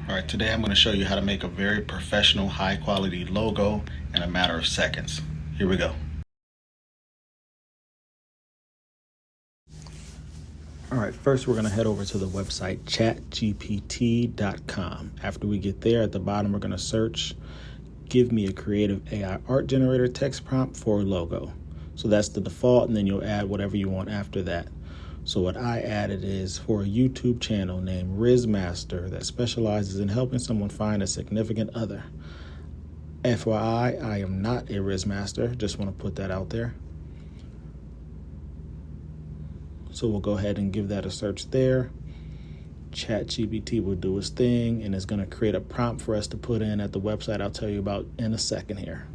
All right, today I'm going to show you how to make a very professional, high quality logo in a matter of seconds. Here we go. All right, first we're going to head over to the website chatgpt.com. After we get there, at the bottom we're going to search, give me a creative AI art generator text prompt for a logo. So that's the default, and then you'll add whatever you want after that. So what I added is for a YouTube channel named Rizmaster that specializes in helping someone find a significant other. FYI, I am not a Rizmaster, just want to put that out there. So we'll go ahead and give that a search there. ChatGPT will do its thing, and it's going to create a prompt for us to put in at the website I'll tell you about in a second here.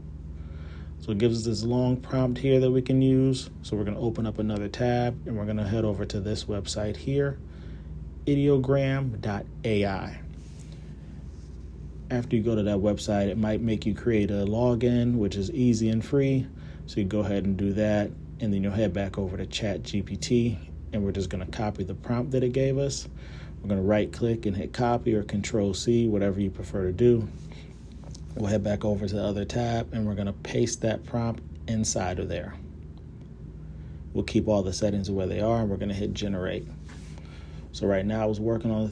So it gives us this long prompt here that we can use. So we're going to open up another tab, and we're going to head over to this website here, ideogram.ai. After you go to that website, it might make you create a login, which is easy and free. So you go ahead and do that, and then you'll head back over to ChatGPT, and we're just going to copy the prompt that it gave us. We're going to right click and hit copy or Control C, whatever you prefer to do. We'll head back over to the other tab, and we're going to paste that prompt inside of there. We'll keep all the settings where they are, and we're going to hit generate. So right now I was working on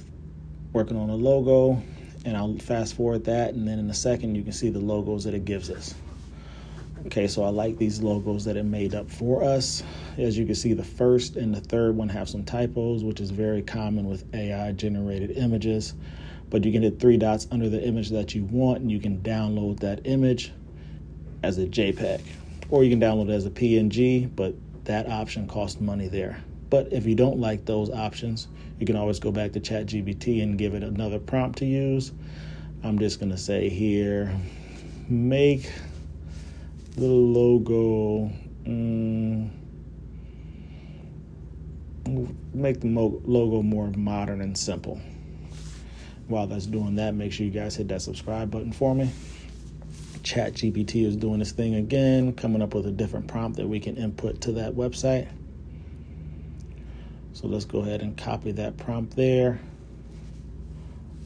a logo, and I'll fast forward that, and then in a second you can see the logos that it gives us. Okay, so I like these logos that it made up for us. As you can see, the first and the third one have some typos, which is very common with AI generated images. But you can hit three dots under the image that you want, and you can download that image as a JPEG. Or you can download it as a PNG, but that option costs money there. But if you don't like those options, you can always go back to ChatGPT and give it another prompt to use. I'm just going to say here, make the logo, make the logo more modern and simple. While that's doing that, make sure you guys hit that subscribe button for me. ChatGPT is doing this thing again, coming up with a different prompt that we can input to that website. So let's go ahead and copy that prompt there.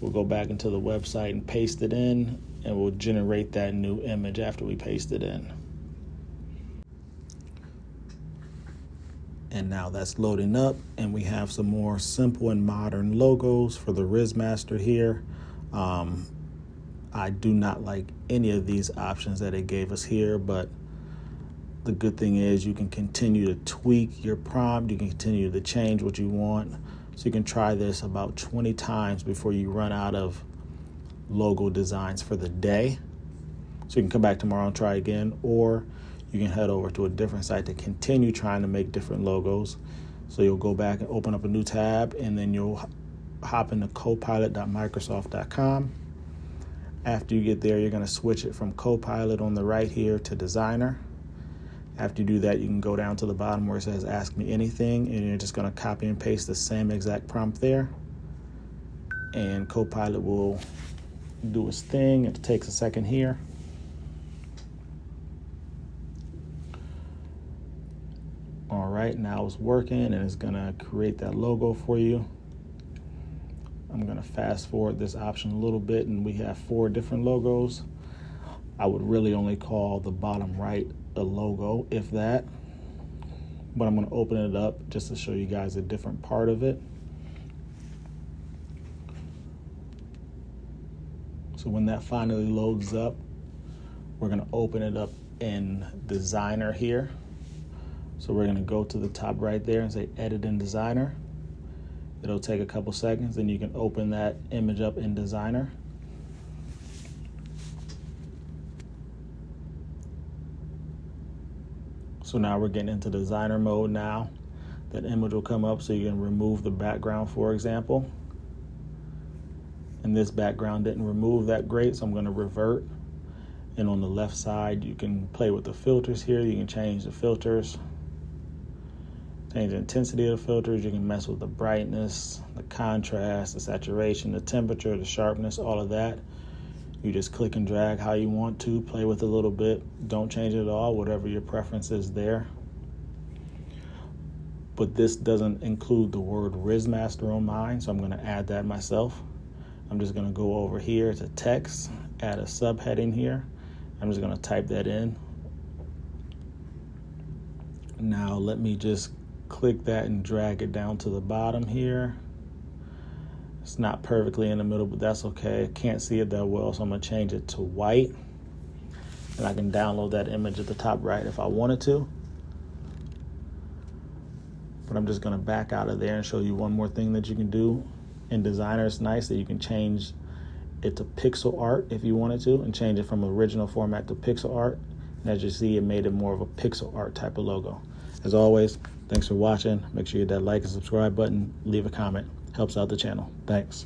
We'll go back into the website and paste it in, and we'll generate that new image after we paste it in. And now that's loading up, and we have some more simple and modern logos for the Rizmaster here. I do not like any of these options that it gave us here, but the good thing is you can continue to tweak your prompt. You can continue to change what you want. So you can try this about 20 times before you run out of logo designs for the day. So you can come back tomorrow and try again, or you can head over to a different site to continue trying to make different logos. So you'll go back and open up a new tab, and then you'll hop into copilot.microsoft.com. After you get there, you're going to switch it from Copilot on the right here to Designer. After you do that, you can go down to the bottom where it says Ask Me Anything, and you're just going to copy and paste the same exact prompt there. And Copilot will do its thing. It takes a second here. All right, now it's working, and it's going to create that logo for you. I'm going to fast forward this option a little bit, and we have 4 different logos. I would really only call the bottom right a logo, if that. But I'm going to open it up just to show you guys a different part of it. So when that finally loads up, we're going to open it up in Designer here. So we're going to go to the top right there and say Edit in Designer. It'll take a couple seconds, and you can open that image up in Designer. So now we're getting into Designer mode now. That image will come up, so you can remove the background, for example. And this background didn't remove that great, so I'm going to revert. And on the left side, you can play with the filters here. You can change the filters. Change the intensity of the filters. You can mess with the brightness, the contrast, the saturation, the temperature, the sharpness, all of that. You just click and drag how you want to, play with it a little bit. Don't change it at all, whatever your preference is there. But this doesn't include the word Rizmaster on mine, so I'm going to add that myself. I'm just going to go over here to text, add a subheading here. I'm just going to type that in. Now let me just click that and drag it down to the bottom here. It's not perfectly in the middle, but that's okay. I can't see it that well, so I'm going to change it to white. And I can download that image at the top right if I wanted to. But I'm just going to back out of there and show you one more thing that you can do. In Designer, it's nice that you can change it to pixel art if you wanted to, and change it from original format to pixel art. And as you see, it made it more of a pixel art type of logo. As always, thanks for watching. Make sure you hit that like and subscribe button. Leave a comment. Helps out the channel. Thanks.